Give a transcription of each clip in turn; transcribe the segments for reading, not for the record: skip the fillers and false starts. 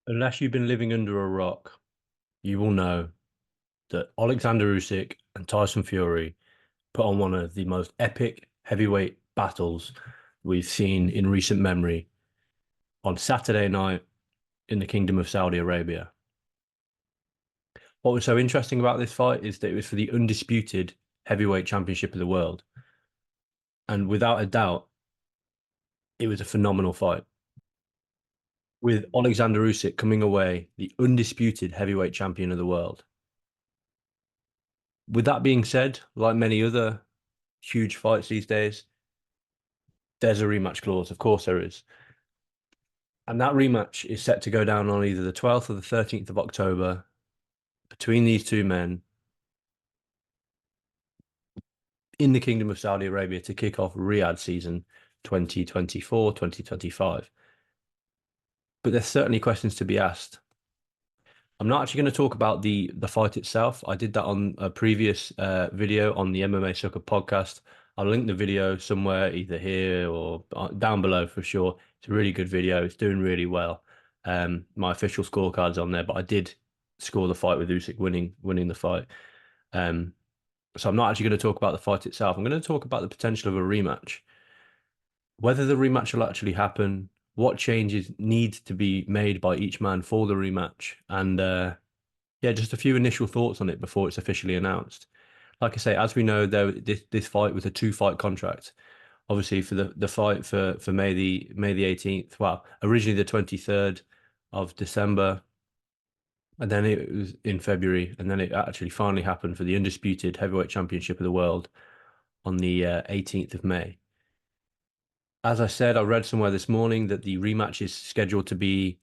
Unless you've been living under a rock, you will know that Alexander Usyk and Tyson Fury put on one of the most epic heavyweight battles we've seen in recent memory on Saturday night in the Kingdom of Saudi Arabia. What was so interesting about this fight is that it was for the undisputed heavyweight championship of the world. And without a doubt, it was a phenomenal fight. With Alexander Usyk coming away the undisputed heavyweight champion of the world. With that being said, like many other huge fights these days, there's a rematch clause. Of course, there is. And that rematch is set to go down on either the 12th or the 13th of October between these two men in the Kingdom of Saudi Arabia to kick off Riyadh season 2024, 2025. But there's certainly questions to be asked. I'm not actually going to talk about the fight itself. I did that on a previous video on the MMA Sucker podcast. I'll link the video somewhere, either here or down below for sure. It's a really good video. It's doing really well. My official scorecard's on there, but I did score the fight with Usyk winning the fight. So I'm not actually going to talk about the fight itself. I'm going to talk about the potential of a rematch. Whether the rematch will actually happen, what changes need to be made by each man for the rematch, and yeah, just a few initial thoughts on it before it's officially announced. Like I say, as we know, though, this fight was a two-fight contract. Obviously, for the fight for May the 18th. Well, originally the 23rd of December, and then it was in February, and then it actually finally happened for the undisputed heavyweight championship of the world on the 18th of May. As I said, I read somewhere this morning that the rematch is scheduled to be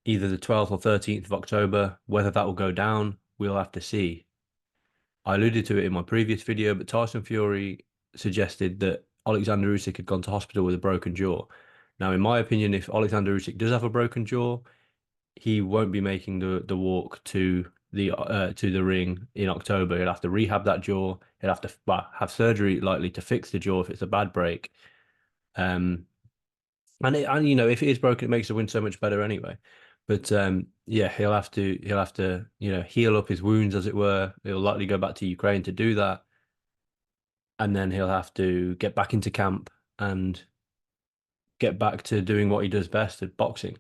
either the 12th or 13th of October. Whether that will go down, we'll have to see. I alluded to it in my previous video, but Tyson Fury suggested that Alexander Usyk had gone to hospital with a broken jaw. Now, in my opinion, if Alexander Usyk does have a broken jaw, he won't be making the walk to the ring in October. He'll have to rehab that jaw. He'll have to have surgery likely to fix the jaw if it's a bad break. Um, and you know, if it is broken, it makes the win so much better anyway. But yeah, he'll have to heal up his wounds, as it were. He'll likely go back to Ukraine to do that, and then he'll have to get back into camp and get back to doing what he does best at boxing.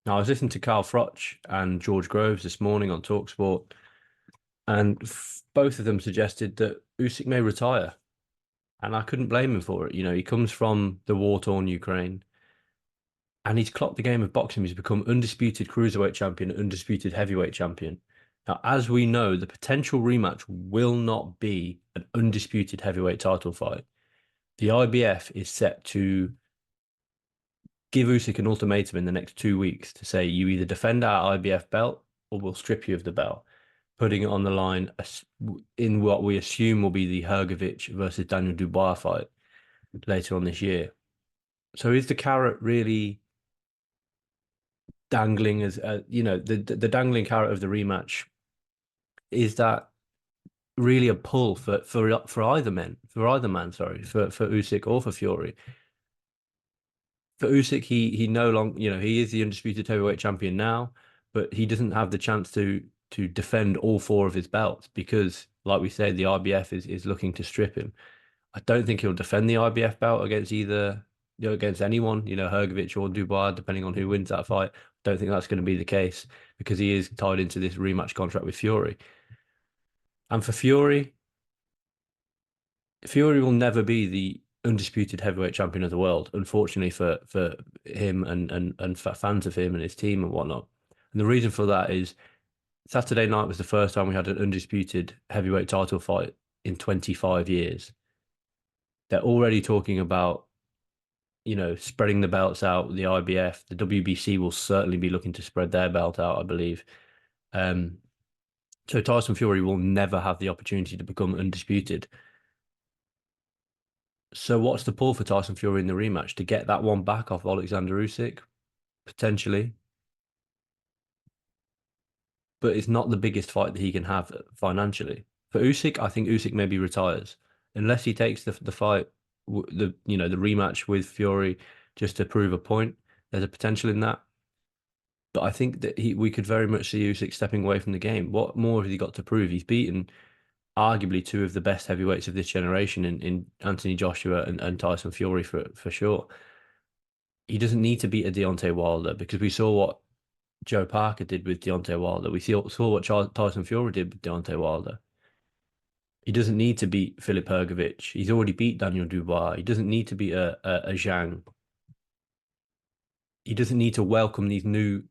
Now, I was listening to Carl Froch and George Groves this morning on Talksport, and both of them suggested that Usyk may retire, and I couldn't blame him for it. You know, he comes from the war-torn Ukraine. And he's clocked the game of boxing. He's become undisputed cruiserweight champion, undisputed heavyweight champion. Now, as we know, the potential rematch will not be an undisputed heavyweight title fight. The IBF is set to give Usyk an ultimatum in the next 2 weeks to say you either defend our IBF belt or we'll strip you of the belt, putting it on the line in what we assume will be the Hrgovic versus Daniel Dubois fight later on this year. So is the carrot really dangling as the dangling carrot of the rematch? Is that really a pull for either man, sorry, for Usyk or for Fury? For Usyk, he no longer, he is the undisputed heavyweight champion now, but he doesn't have the chance to defend all four of his belts because, like we said, the IBF is looking to strip him. I don't think he'll defend the IBF belt against either, against anyone, Hrgovic or Dubois, depending on who wins that fight. Don't think that's going to be the case because he is tied into this rematch contract with Fury. And for Fury, Fury will never be the undisputed heavyweight champion of the world, unfortunately for him and for fans of him and his team and whatnot. And the reason for that is Saturday night was the first time we had an undisputed heavyweight title fight in 25 years. They're already talking about, spreading the belts out. The IBF, the WBC will certainly be looking to spread their belt out, I believe. So Tyson Fury will never have the opportunity to become undisputed. So what's the pull for Tyson Fury in the rematch? To get that one back off Alexander Usyk? Potentially. But it's not the biggest fight that he can have financially. For Usyk, I think Usyk maybe retires. Unless he takes the fight, the rematch with Fury just to prove a point. There's a potential in that. But I think that we could very much see Usyk stepping away from the game. What more has he got to prove? He's beaten arguably two of the best heavyweights of this generation in Anthony Joshua and Tyson Fury for sure. He doesn't need to beat a Deontay Wilder because we saw what Joe Parker did with Deontay Wilder. We saw what Tyson Fury did with Deontay Wilder. He doesn't need to beat Filip Hrgovic. He's already beat Daniel Dubois. He doesn't need to beat a Zhang. He doesn't need to welcome these new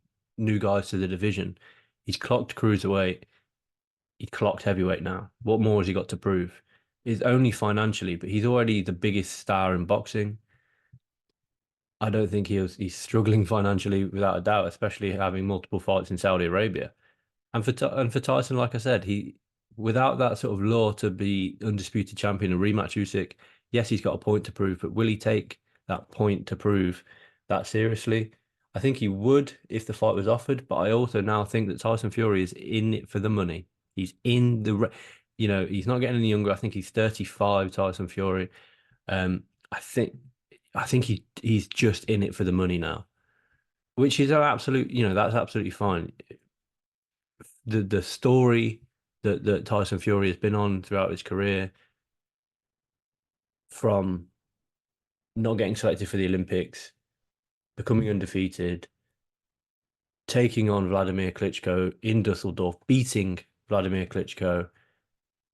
guys to the division. He's clocked cruiserweight. He's clocked heavyweight now. What more has he got to prove? It's only financially, but he's already the biggest star in boxing. I don't think he's struggling financially without a doubt, especially having multiple fights in Saudi Arabia. And for Tyson, like I said, he without that sort of law to be undisputed champion and rematch Usyk, yes, he's got a point to prove, but will he take that point to prove that seriously? I think he would if the fight was offered, but I also now think that Tyson Fury is in it for the money. He's in he's not getting any younger. I think he's 35, Tyson Fury. Um, I think I think he's just in it for the money now, which is an absolute, that's absolutely fine. The story that Tyson Fury has been on throughout his career, from not getting selected for the Olympics, becoming undefeated, taking on Vladimir Klitschko in Dusseldorf, beating Vladimir Klitschko,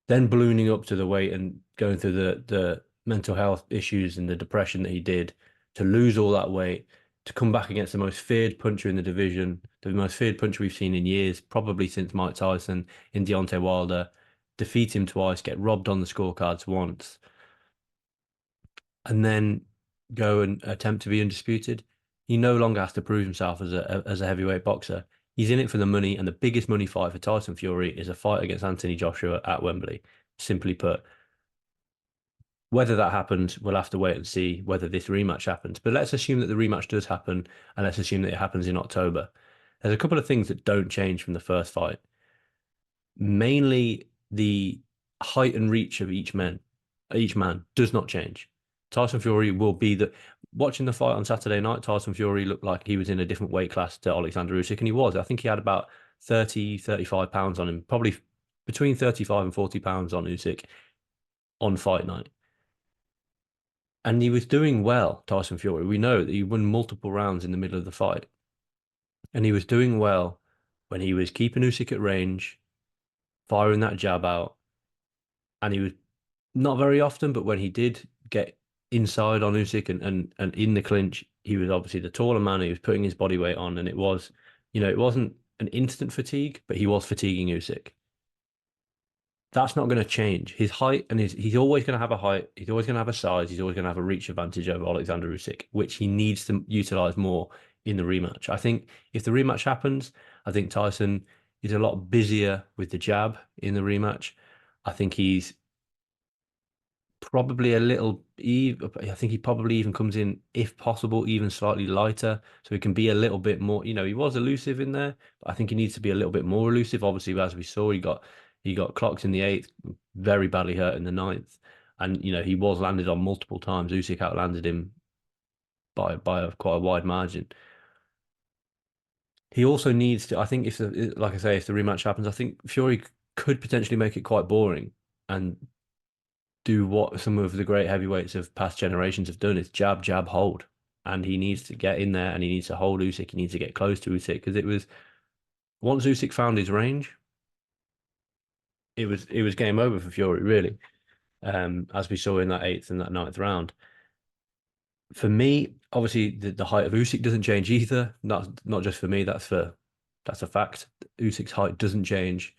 then ballooning up to the weight and going through the mental health issues and the depression that he did, to lose all that weight, to come back against the most feared puncher in the division, the most feared puncher we've seen in years, probably since Mike Tyson, in Deontay Wilder, defeat him twice, get robbed on the scorecards once, and then go and attempt to be undisputed. He no longer has to prove himself as a heavyweight boxer. He's in it for the money, and the biggest money fight for Tyson Fury is a fight against Anthony Joshua at Wembley. Simply put, whether that happens, we'll have to wait and see whether this rematch happens. But let's assume that the rematch does happen, and let's assume that it happens in October. There's a couple of things that don't change from the first fight. Mainly the height and reach of each man does not change. Tyson Fury will be the watching the fight on Saturday night, Tyson Fury looked like he was in a different weight class to Alexander Usyk, and he was. I think he had about 30, 35 pounds on him, probably between 35 and 40 pounds on Usyk on fight night. And he was doing well, Tyson Fury. We know that he won multiple rounds in the middle of the fight. And he was doing well when he was keeping Usyk at range, firing that jab out. And he was not very often, but when he did get inside on Usyk and in the clinch, he was obviously the taller man. He was putting his body weight on, and it wasn't an instant fatigue, but he was fatiguing Usyk. That's not going to change. His height and he's always going to have a height. He's always going to have a size. He's always going to have a reach advantage over Alexander Usyk, which he needs to utilize more in the rematch. I think if the rematch happens, I think Tyson is a lot busier with the jab in the rematch. I think he's probably I think he probably even comes in, if possible, even slightly lighter, so he can be a little bit more. He was elusive in there, but I think he needs to be a little bit more elusive. Obviously, as we saw, he got clocked in the eighth, very badly hurt in the ninth, and he was landed on multiple times. Usyk outlanded him by quite a wide margin. He also needs to. I think like I say, if the rematch happens, I think Fury could potentially make it quite boring and do what some of the great heavyweights of past generations have done: is jab, jab, hold. And he needs to get in there and he needs to hold Usyk. He needs to get close to Usyk, because it was once Usyk found his range, it was game over for Fury, really. As we saw in that eighth and that ninth round. For me, obviously the height of Usyk doesn't change either. Not just for me, that's a fact. Usyk's height doesn't change.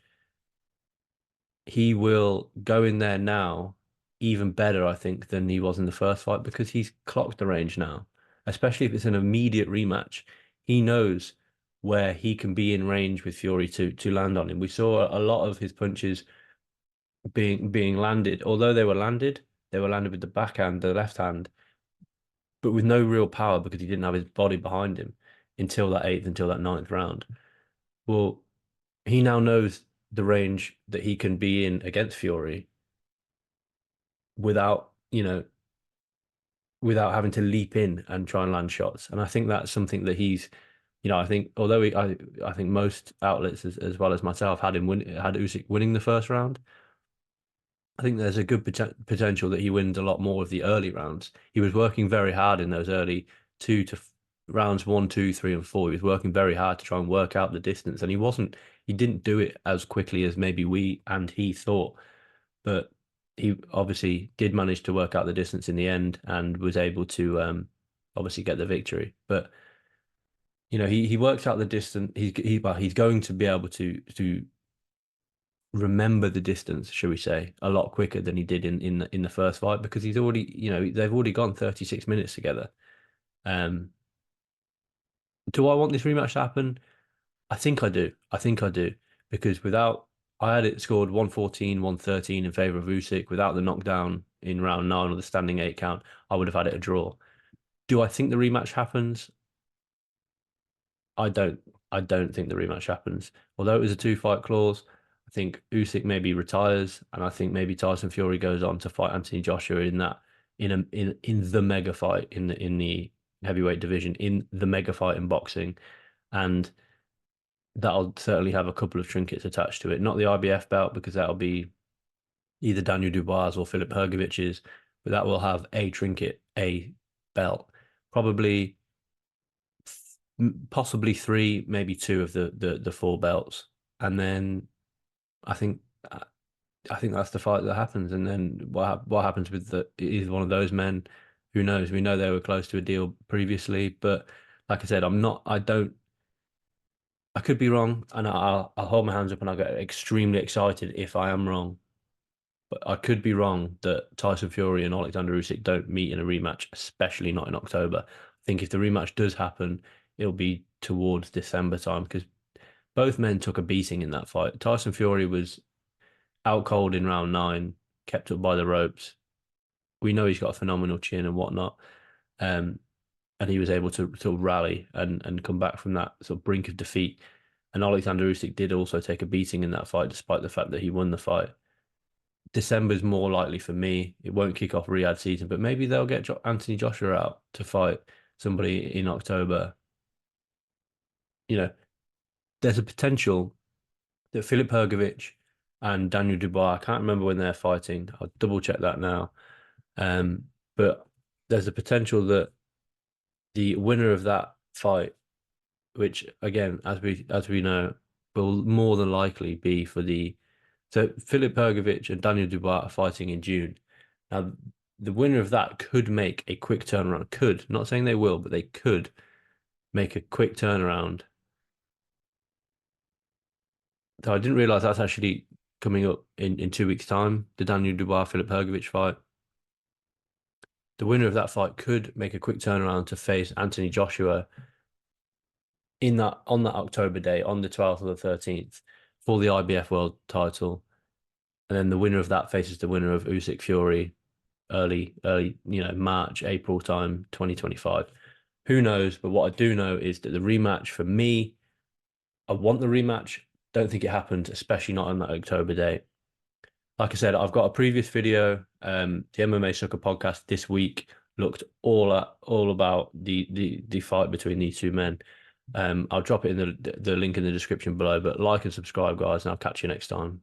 He will go in there now even better, I think, than he was in the first fight, because he's clocked the range now. Especially if it's an immediate rematch, he knows where he can be in range with Fury to land on him. We saw a lot of his punches being landed, although they were landed with the backhand, the left hand, but with no real power because he didn't have his body behind him until that ninth round. Well, he now knows the range that he can be in against Fury without, without having to leap in and try and land shots. And I think that's something that he's I think although I think most outlets as well as myself had Usyk winning the first round. I think there's a good potential that he wins a lot more of the early rounds. He was working very hard in those early two to rounds one, two, three, and four. He was working very hard to try and work out the distance, and he didn't do it as quickly as maybe we and he thought, but he obviously did manage to work out the distance in the end and was able to obviously get the victory. But he works out the distance. He's going to be able to remember the distance, shall we say, a lot quicker than he did in the first fight because they've already gone 36 minutes together. Um, do I want this rematch to happen? I think I do. I think I do because without I had it scored 114, 113 in favor of Usyk. Without the knockdown in round nine or the standing eight count, I would have had it a draw. Do I think the rematch happens? I don't. I don't think the rematch happens. Although it was a two-fight clause, I think Usyk maybe retires, and I think maybe Tyson Fury goes on to fight Anthony Joshua in that in the mega fight in the heavyweight division in the mega fight in boxing, and that'll certainly have a couple of trinkets attached to it. Not the IBF belt because that'll be either Daniel Dubois or Filip Hrgovic's, but that will have a trinket, a belt, probably possibly three, maybe two of the four belts, and then I think I think that's the fight that happens. And then what happens with either one of those men? Who knows? We know they were close to a deal previously, but like I said, I'm not. I don't. I could be wrong, and I'll hold my hands up and I'll get extremely excited if I am wrong. But I could be wrong that Tyson Fury and Alexander Usyk don't meet in a rematch, especially not in October. I think if the rematch does happen, it'll be towards December time because both men took a beating in that fight. Tyson Fury was out cold in round nine, kept up by the ropes. We know he's got a phenomenal chin and whatnot. Um, and he was able to rally and come back from that sort of brink of defeat. And Alexander Usyk did also take a beating in that fight, despite the fact that he won the fight. December's more likely for me. It won't kick off Riyadh season, but maybe they'll get Anthony Joshua out to fight somebody in October. You know, there's a potential that Filip Hrgovic and Daniel Dubois, I can't remember when they're fighting. I'll double check that now. Um, but there's a potential that the winner of that fight, which again, as we know, will more than likely be for the so Filip Hrgovic and Daniel Dubois are fighting in June. Now, the winner of that could make a quick turnaround. Could, not saying they will, but they could make a quick turnaround. So I didn't realize that's actually coming up in 2 weeks' time, the Daniel Dubois Filip Hrgovic fight. The winner of that fight could make a quick turnaround to face Anthony Joshua in that on that October day, on the 12th or the 13th, for the IBF World Title, and then the winner of that faces the winner of Usyk Fury early, March, April time, 2025. Who knows? But what I do know is that the rematch for me, I want the rematch. Don't think it happened, especially not on that October date. Like I said, I've got a previous video. The MMA Sucker podcast this week looked all about the fight between these two men. I'll drop it in the link in the description below. But like and subscribe, guys, and I'll catch you next time.